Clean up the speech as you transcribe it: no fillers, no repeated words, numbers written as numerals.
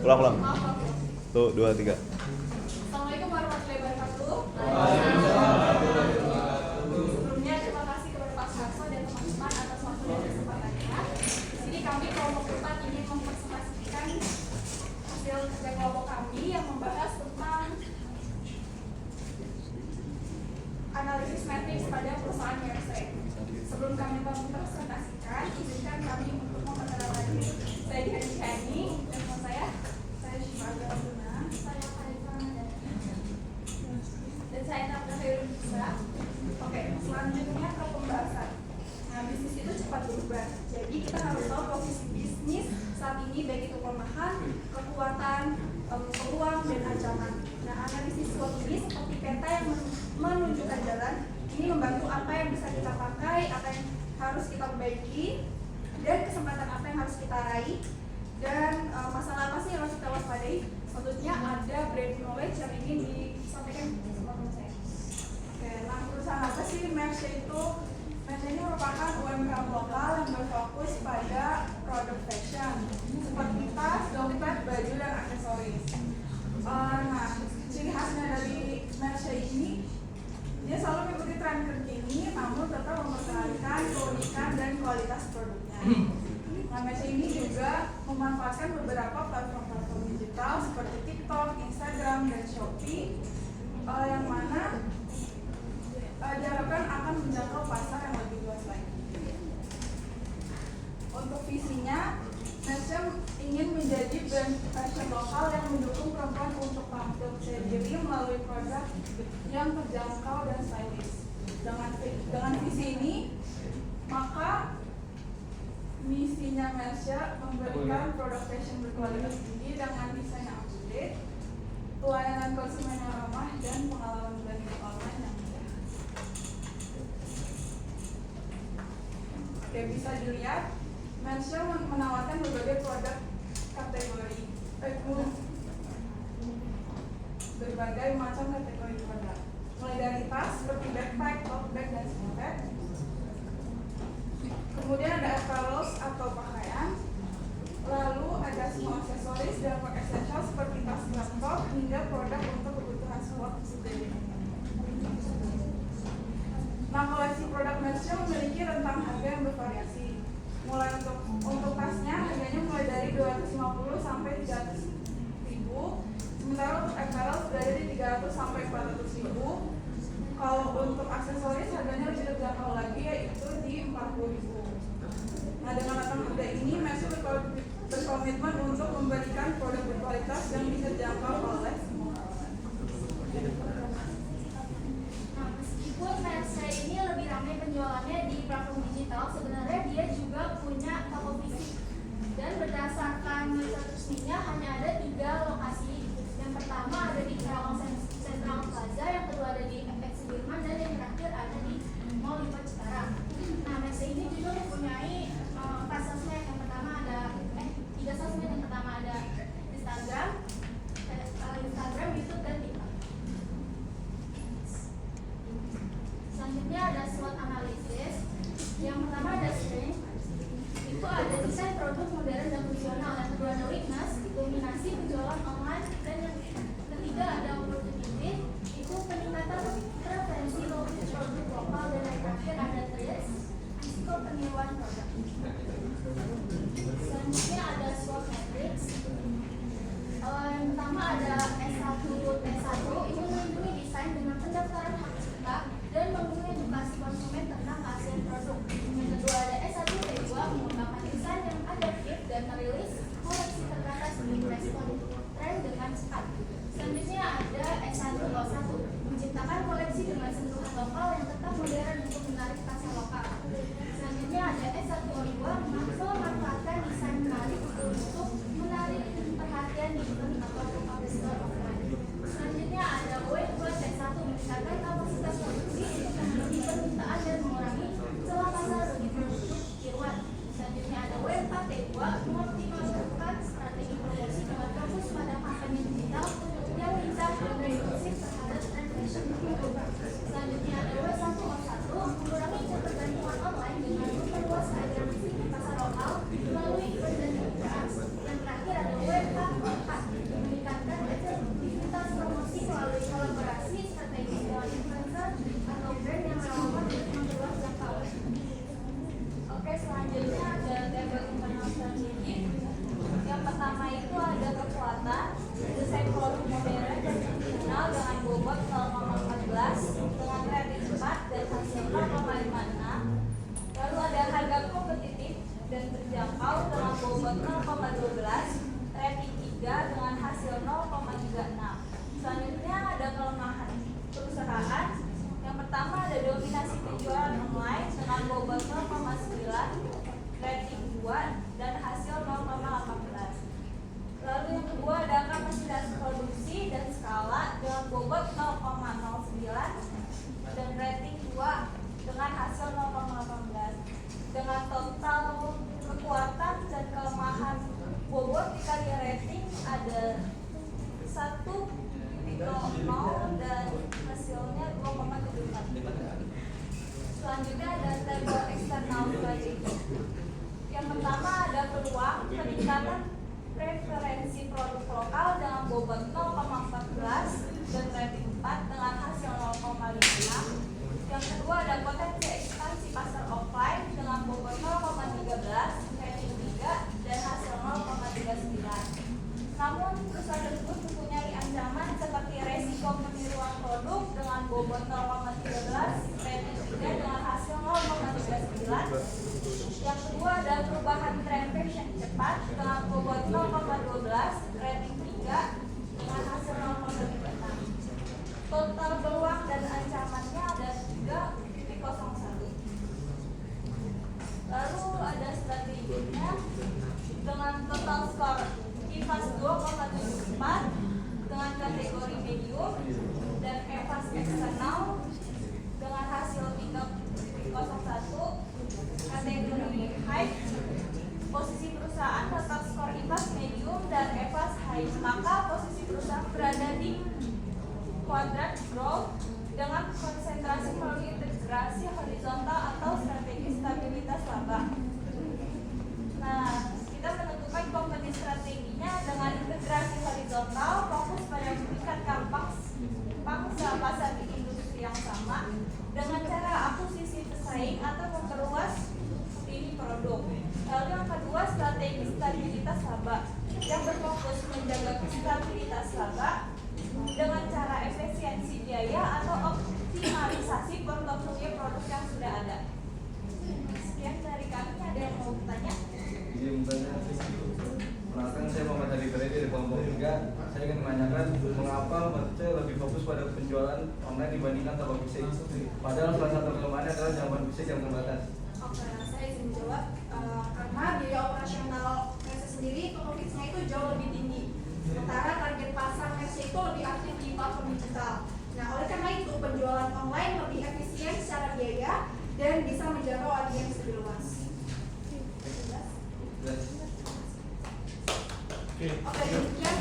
Ulang. Tuh, 2, 3. Assalamualaikum warahmatullahi wabarakatuh. Sebelumnya terima kasih kepada Pak Sarso dan teman-teman atas waktu dan kesempatannya. Di sini kami kelompok 4 ingin mempresentasikan hasil kerja kelompok kami yang membahas tentang analisis matriks pada perusahaan Mercy. Sebelum kami mempresentasikan, izinkan kami untuk memperkenalkan saya Dian Chani dan teman saya Syifa Agama, saya Arifah Ramadhani, dan saya Nabila Khairul Nisa. Oke, selanjutnya ke pembahasan. Nah, bisnis itu cepat berubah. Jadi kita harus tahu posisi bisnis saat ini, baik itu kelemahan, kekuatan, peluang, dan ancaman. Nah, analisis SWOT ini seperti peta yang menunjukkan jalan. Ini membantu apa yang bisa kita pakai, apa yang harus kita perbaiki, dan kesempatan apa yang harus kita raih, dan masalah apa sih yang harus kita waspadai. Selanjutnya ada brand knowledge yang ingin disampaikan sama teman saya. Oke, nah perusahaan apa sih Mercy itu? Mercy ini merupakan UMKM lokal yang berfokus pada produk fashion seperti tas, dompet, baju, dan aksesoris. Nah, ciri khasnya dari Mercy ini, dia selalu mengikuti tren terkini, namun tetap mempertahankan keunikan dan kualitas produknya. Nah, Mercy ini juga memanfaatkan beberapa platform digital seperti TikTok, Instagram, dan Shopee, yang mana diharapkan akan menjangkau pasar yang lebih luas lagi. Untuk visinya, Mercy ingin menjadi brand fashion lokal yang mendukung perempuan untuk tampil sendiri melalui produk yang terjangkau dan stylish. Dengan visi ini, maka misinya Mercy memberikan produk fashion berkualitas tinggi dengan desain yang up-to-date, pelayanan konsumen yang ramah, dan pengalaman belanja online yang mudah. Oke, bisa dilihat Mercy menawarkan berbagai produk kategori, berbagai macam kategori produk, mulai dari tas seperti backpack, tote bag, dan small bag. Kemudian ada apparels atau pakaian, lalu ada semua aksesoris dan produk essential seperti tas laptop hingga produk untuk kebutuhan sport sendiri. Nah, koleksi produk Mercy memiliki rentang harga yang bervariasi. Mulai untuk tasnya harganya mulai dari 250 sampai 300 ribu, sementara untuk apparel berada di 300 sampai 400 ribu. Kalau untuk aksesoris harganya lebih terjangkau lagi, yaitu di 40 ribu. Nah, dengan rentang harga ini Mercy berkomitmen untuk memberikan produk berkualitas yang bisa dijangkau oleh semua kalangan. Nah, meskipun Mercy ini lebih ramai penjualannya di platform digital, sebenarnya dia juga punya toko fisik. Dan berdasarkan website resminya hanya ada 3 lokasi. Yang pertama ada di Central Plaza, yang kedua ada di FX Sudirman, dan yang terakhir ada di Mall Lipat Cikarang. Nah, Mercy ini juga mempunyai 4 sosmed. Yang pertama ada 3 sosmed. Yang pertama ada Instagram, YouTube, dan TikTok. Selanjutnya ada SWOT analisis. Yang pertama ada strength, itu ada desain produk modern dan fungsional. Yang kedua ada weakness, dominasi penjualan online. Dan yang ketiga ada opportunity, itu peningkatan preferensi produk lokal. Dan yang terakhir ada threats, risiko peniruan produk. Selanjutnya ada SWOT matrix. Yang pertama ada S1 T1, itu melindungi desain dengan pendaftaran hak cipta dan memiliki edukasi konsumen tentang keaslian produk. Yang kedua ada S1 T2, mengembangkan desain yang adaptif dan merilis koleksi terbatas untuk respon tren dengan cepat. Selanjutnya ada S1 O1, menciptakan koleksi dengan sentuhan lokal yang tetap modern untuk menarik pasar lokal. Selanjutnya ada S1 O2, memanfaatkan desain menarik untuk menarik perhatian di event atau store offline. Selanjutnya ada O2 T1, meningkatkan kapasitas produksi untuk memenuhi permintaan dan mengurangi celah pasar bagi produk tiruan. Selanjutnya ada W4 T2, mengoptimalkan strategi promosi dengan fokus pada kampanye digital yang lincah dan responsif terhadap tren fashion terbaru. Selanjutnya ada W1 O1, mengurangi ketergantungan online dengan memperluas peningkatan preferensi produk lokal dengan bobot 0,14 dan rating 4 dengan hasil 0,56. Yang kedua ada potensi ekspansi pasar offline dengan bobot 0,13, rating 3 dan hasil 0,39. Namun perusahaan tersebut mempunyai ancaman seperti resiko peniruan produk dengan bobot 0,13, rating 3 dengan hasil 0,39. Yang kedua ada perubahan tren fashion cepat dengan bobot 0,12, rating 3 dengan hasil 0,36. Total peluang dan ancamannya ada 3,01. Lalu ada strateginya dengan total skor IPAS 2,74 dengan kategori medium dan EVAS eksternal dengan hasil 3,01 kategori high. Posisi perusahaan total skor IPAS medium dan EVAS high, maka posisi perusahaan berada di kuadrat growth dengan konsentrasi melalui integrasi horizontal atau strategi stabilitas laba. Nah, kita menentukan kompetensi strateginya dengan integrasi horizontal, fokus pada meningkatkan pangsa pasar di industri yang sama dengan cara akuisisi pesaing atau memperluas lini produk. Lalu yang kedua, strategi stabilitas laba yang berfokus menjaga stabilitas laba dengan cara efisiensi biaya atau optimalisasi portofolio produk yang sudah ada. Sekian dari kami, ada yang mau bertanya? Izin bertanya. Perkenalkan, saya Muhammad Hadi Feredi dari kelompok 3. Saya ingin menanyakan mengapa Merce lebih fokus pada penjualan online dibandingkan toko fisik. Padahal salah satu kelemahannya adalah jangkauan fisik yang terbatas. Oke, saya izin menjawab. Karena biaya operasional Merce sendiri toko fisiknya itu jauh lebih tinggi. Sementara target pasar Merce itu lebih aktif di platform digital. Nah, oleh karena itu penjualan online lebih efisien secara biaya dan bisa menjangkau audiens lebih luas. Oke, demikian